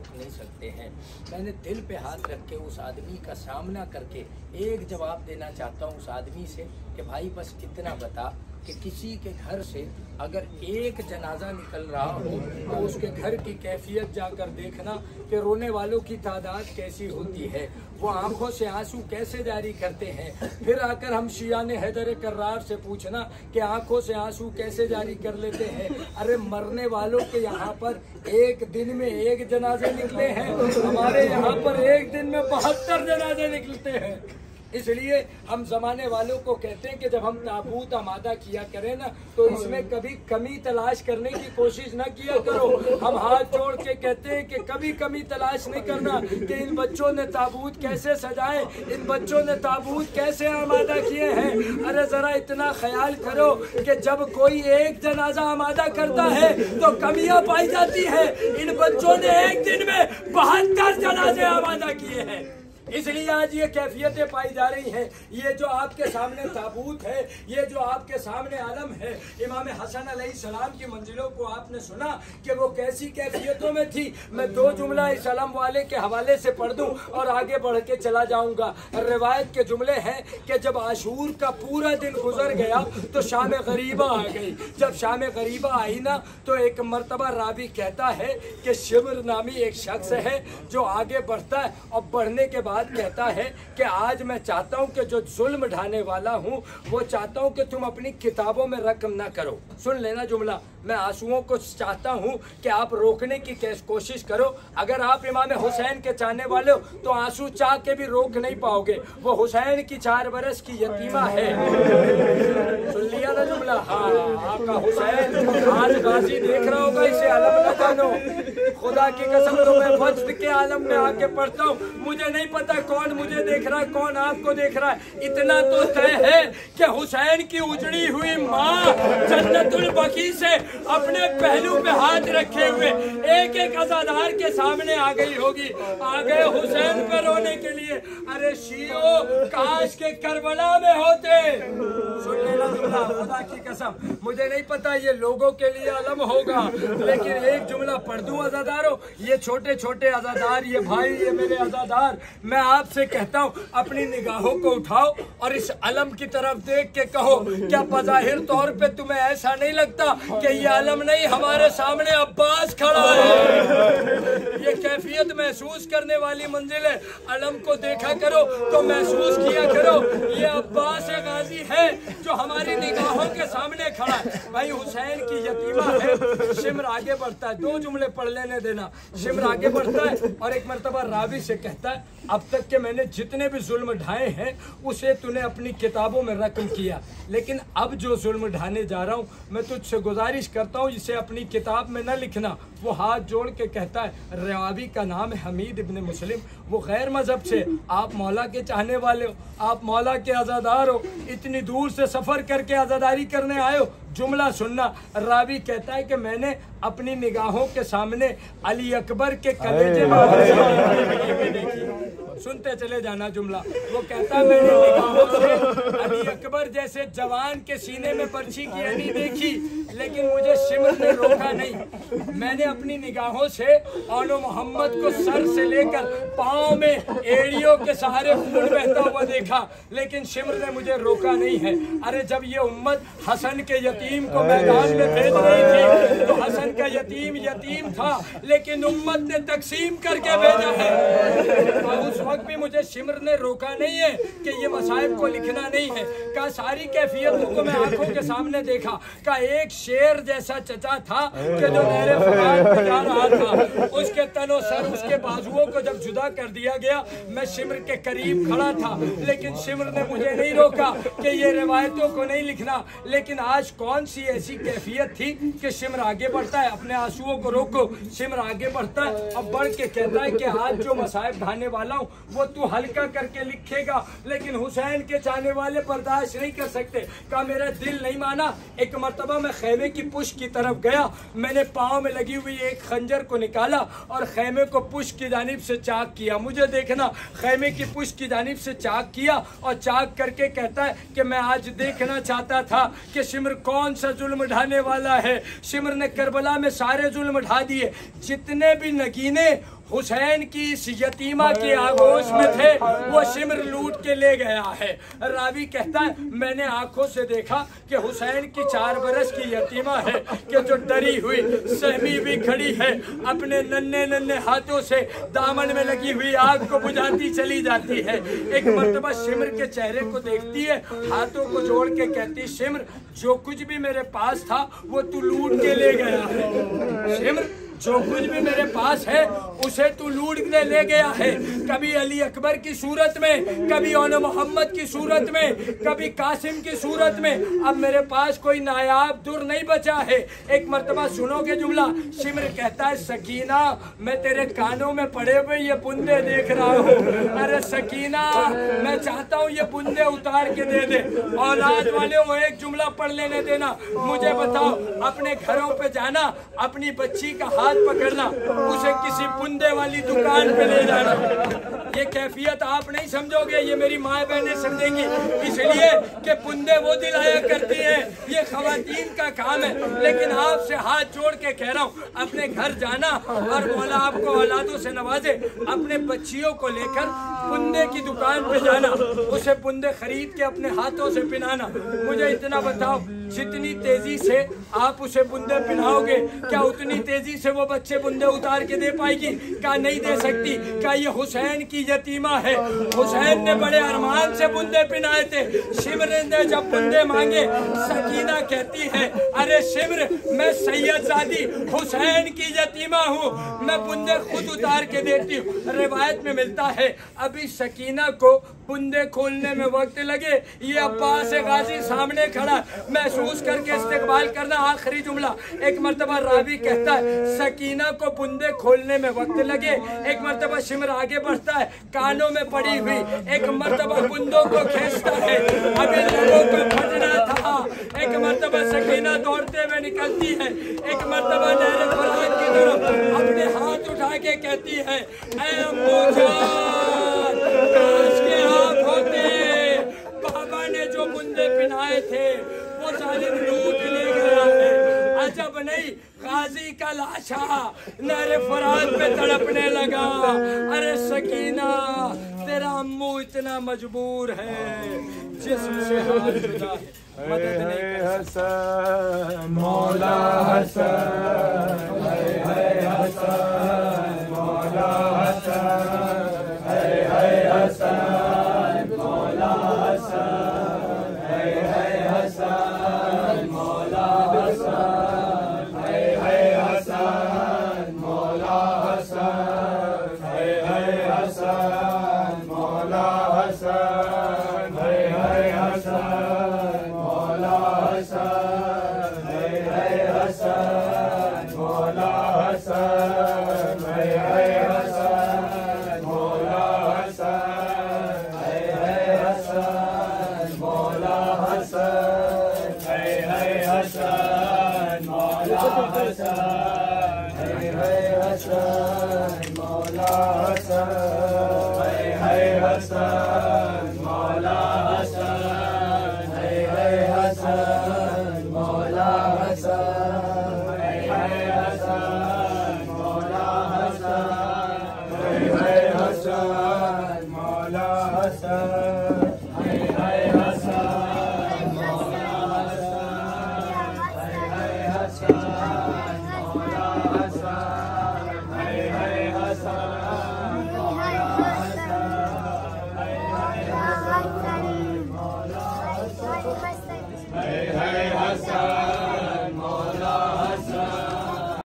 रोक नहीं सकते हैं। मैंने दिल पे हाथ रख के उस आदमी का सामना करके एक जवाब देना चाहता हूँ उस आदमी से कि भाई बस इतना बता कि किसी के घर से अगर एक जनाजा निकल रहा हो तो उसके घर की कैफियत जाकर देखना कि रोने वालों की तादाद कैसी होती है, वो आंखों से आंसू कैसे जारी करते हैं। फिर आकर हम शियान हैदर कर्रार से पूछना कि आंखों से आंसू कैसे जारी कर लेते हैं। अरे मरने वालों के यहाँ पर एक दिन में एक जनाजे निकले हैं, हमारे यहाँ पर एक दिन में 72 जनाजे निकलते हैं। इसलिए हम जमाने वालों को कहते हैं कि जब हम ताबूत आमादा किया करें ना तो इसमें कभी कमी तलाश करने की कोशिश ना किया करो। हम हाथ जोड़ के कहते हैं कि कभी कमी तलाश नहीं करना कि इन बच्चों ने ताबूत कैसे सजाए, इन बच्चों ने ताबूत कैसे आमादा किए हैं। अरे जरा इतना ख्याल करो कि जब कोई एक जनाजा आमादा करता है तो कमियां पाई जाती है। इन बच्चों ने एक दिन में 72 जनाजे आमादा किए हैं। इसलिए आज ये कैफियतें पाई जा रही हैं। ये जो आपके सामने ताबूत है, ये जो आपके सामने आलम है, इमाम हसन अलैहिस्सलाम की मंजिलों को आपने सुना कि वो कैसी कैफियतों में थी। मैं 2 जुमला इस अलम वाले के हवाले से पढ़ दूं और आगे बढ़ के चला जाऊंगा। रिवायत के जुमले हैं कि जब आशूर का पूरा दिन गुजर गया तो शाम गरीबा आ गई। जब शाम गरीबा आई ना तो एक मर्तबा रावी कहता है कि शिब्र नामी एक शख्स है जो आगे बढ़ता है और बढ़ने के बाद कहता है कि आज मैं चाहता हूं कि जो जुल्म ढाने वाला हूं वो चाहता हूं कि तुम अपनी किताबों में रकम ना करो। सुन लेना जुमला, मैं आंसुओं को चाहता हूं कि आप रोकने की कोशिश करो। अगर आप इमाम हुसैन के चाहने वाले हो तो आंसू चाह के भी रोक नहीं पाओगे। वो हुसैन की 4 बरस की यतीमा है। सुन लिया ना जुमला? हाँ, आपका हुसैन आज गाजी देख रहा होगा, इसे अलम न जानो। खुदा की कसम तो मैं वक्त के आलम में आके पढ़ता हूँ, मुझे नहीं पता कौन मुझे देख रहा है कौन आपको देख रहा है। इतना तो तय है कि हुसैन की उजड़ी हुई माँ जन्नतुल बकी से अपने पहलू पे हाथ रखे हुए एक एक अज़ादार के सामने आ गई होगी। आ गए हुसैन पर रोने के लिए। अरे शियो काश के करबला में होते। सुन लेना जुमला, खुदा की कसम मुझे नहीं पता ये लोगों के लिए अलम होगा, लेकिन एक जुमला पढ़ दूं अज़ादारों। ये छोटे छोटे अज़ादार, ये भाई, ये मेरे अज़ादार, मैं आपसे कहता हूँ अपनी निगाहों को उठाओ और इस अलम की तरफ देख के कहो, क्या बज़ाहिर तौर पे तुम्हें ऐसा नहीं लगता कि ये अलम नहीं, हमारे सामने अब्बास खड़ा है। ये कैफियत महसूस करने वाली मंजिल है। अलम को देखा करो तो महसूस किया करो ये अब्बास गाजी है जो हमारी निगाहों के सामने खड़ा है। भाई हुसैन की यतीमा है। शिम्र आगे बढ़ता है, 2 जुमले पढ़ लेने देना। शिम्र आगे बढ़ता है और एक मर्तबा रावी से कहता है, अब तक के मैंने जितने भी जुल्म ढाए हैं उसे तूने अपनी किताबों में रकम किया, लेकिन अब जो जुल्म ढाने जा रहा हूँ मैं तुझसे गुजारिश करता हूँ इसे अपनी किताब में न लिखना। वो हाथ जोड़ के कहता है, रावी का नाम है हमीद इब्न मुस्लिम, वो गैर मजहब से, आप मौला के चाहने वाले हो, आप मौला के आज़ादार हो, इतनी दूर से सफ़र करके आज़ादारी करने आए हो। जुमला सुनना, रावी कहता है कि मैंने अपनी निगाहों के सामने अली अकबर के कलेजे में देखी। सुनते चले जाना जुमला। वो कहता है मैंने निगाहों से अली अकबर जैसे जवान के सीने में पर्ची की अनी देखी, लेकिन मुझे शिम्र ने रोका नहीं। मैंने अपनी निगाहों से औनो मोहम्मद को सर से लेकर पाँव में एड़ियों के सहारे खून बहता हुआ देखा, लेकिन शिम्र ने मुझे रोका नहीं है। अरे जब ये उम्मत हसन के यतीम को मैदान में भेज रही थी तो हसन का यतीम था, लेकिन उम्मत ने तकसीम करके भेजा है। उस वक्त भी मुझे शिम्र ने रोका नहीं है कि ये मसाइब को लिखना नहीं है। का सारी कैफियतों को मैं आंखों के सामने देखा। का एक शेर जैसा चचा था कि जो मेरे फराज पे जा रहा था, उसके तनो सर, उसके बाजुओं को जब जुदा कर दिया गया, मैं शिम्र के करीब खड़ा था, लेकिन शिम्र ने मुझे नहीं रोका कि ये रिवायतों को नहीं लिखना। लेकिन आज कौन सी ऐसी कैफियत थी कि शिम्र आगे बढ़ता है, अपने आंसुओं को रोको। शिम्र आगे बढ़ता है और बढ़ के कहता है कि आज जो मसाइब ढाने वाला हूँ वो तू हल्का करके लिखेगा, लेकिन हुसैन के चाहने वाले बर्दाश्त नहीं कर सकते। का मेरा दिल नहीं माना। एक मर्तबा मैं खैमे की पुश की तरफ गया, मैंने पाँव में लगी हुई एक खंजर को निकाला और खैमे को पुश की जानिब से चाक किया। मुझे देखना, खैमे की पुश की जानिब से चाक किया और चाक करके कहता है कि मैं आज देखना चाहता था कि शिम्र कौन सा जुल्म ढाने वाला है। शिम्र ने करबला में सारे जुल्म ढा दिए, जितने भी नगीने हुसैन की इस यतीमा की आगोश में थे, वो शिम्र लूट के ले गया है। रावी कहता है मैंने आंखों से देखा कि हुसैन की 4 बरस की यतीमा है कि जो डरी हुई सहमी भी खड़ी है, अपने नन्हे नन्हे हाथों से दामन में लगी हुई आग को बुझाती चली जाती है। एक मर्तबा शिम्र के चेहरे को देखती है, हाथों को जोड़ के कहती शिम्र जो कुछ भी मेरे पास था वो तू लूट के ले गया है। शिम्र जो कुछ भी मेरे पास है उसे तू लूट के ले गया है। कभी अली अकबर की सूरत में, कभी औन मोहम्मद की सूरत में, कभी कासिम की सूरत में, अब मेरे पास कोई नायाब दुर नहीं बचा है। एक मर्तबा सुनोगे जुमला, शिम्र कहता है सकीना मैं तेरे कानों में पड़े हुए ये बुंदे देख रहा हूँ, अरे सकीना मैं चाहता हूँ ये बुंदे उतार के दे दे। औलाद वाले वो एक जुमला पढ़ लेने देना, मुझे बताओ अपने घरों पे जाना, अपनी बच्ची का हाथ पकड़ना, उसे किसी बुंदे वाली दुकान पे ले जाना, ये कैफियत आप नहीं समझोगे, ये मेरी माँ बहनें समझेंगी, इसलिए कि बुंदे वो दिलाया करती हैं, ये खवातीन का काम है। लेकिन आपसे हाथ जोड़ के कह रहा हूँ अपने घर जाना और मौला आपको औलादों से नवाजे, अपने बच्चियों को लेकर बुंदे की दुकान पे जाना, उसे बुंदे खरीद के अपने हाथों से पिनाना। मुझे इतना बताओ जितनी तेजी से आप उसे बुंदे पिनाओगे क्या उतनी तेजी से वो बच्चे बुंदे उतार के दे पाएगी? क्या नहीं दे सकती? क्या ये हुसैन की यतीमा है? हुसैन ने बड़े अरमान से बुंदे पिनाए थे, शिम्र ने जब बुंदे मांगे, सकीना कहती है अरे शिम्र मैं सैयदजादी हुसैन की यतीमा हूँ, मैं बुंदे खुद उतार के देती हूँ। रिवायत में मिलता है अभी सकीना को बुंदे खोलने में वक्त लगे, ये अब्बास गाजी सामने खड़ा, महसूस करके इस्तेकबाल करना। आखिरी जुमला, एक मर्तबा रावी कहता है सकीना को बुंदे खोलने में वक्त लगे, एक मर्तबा शिम्र आगे बढ़ता है कानों में पड़ी हुई, एक मर्तबा बुंदों को खींचता है, अभी लोगों को फटना था, एक मर्तबा सकीना दौड़ते हुए निकलती है, एक मर्तबा नहर फरात की तरफ अपने हाथ उठा के कहती है ऐ अम्मू जान काश के आप होते, बाबा ने जो बुंदे पिनाए थे वो जालिम लूट ले गया है। अजब नहीं गाजी का लाशा नहर फरात पे तड़पने लगा, अरे सकीना तेरा अम्मू इतना मजबूर है जिस्म से हाथ जुदा है, मदद नहीं कर सकता। मौला हसन हसन मौला हसन हसन मौला हसन हसन मौला हसन हसन मौला हसन हसन मौला हसन हसन मौला हसन हसन मौला हसन हसन मौला हसन हसन मौला हसन हसन मौला हसन हसन मौला हसन हसन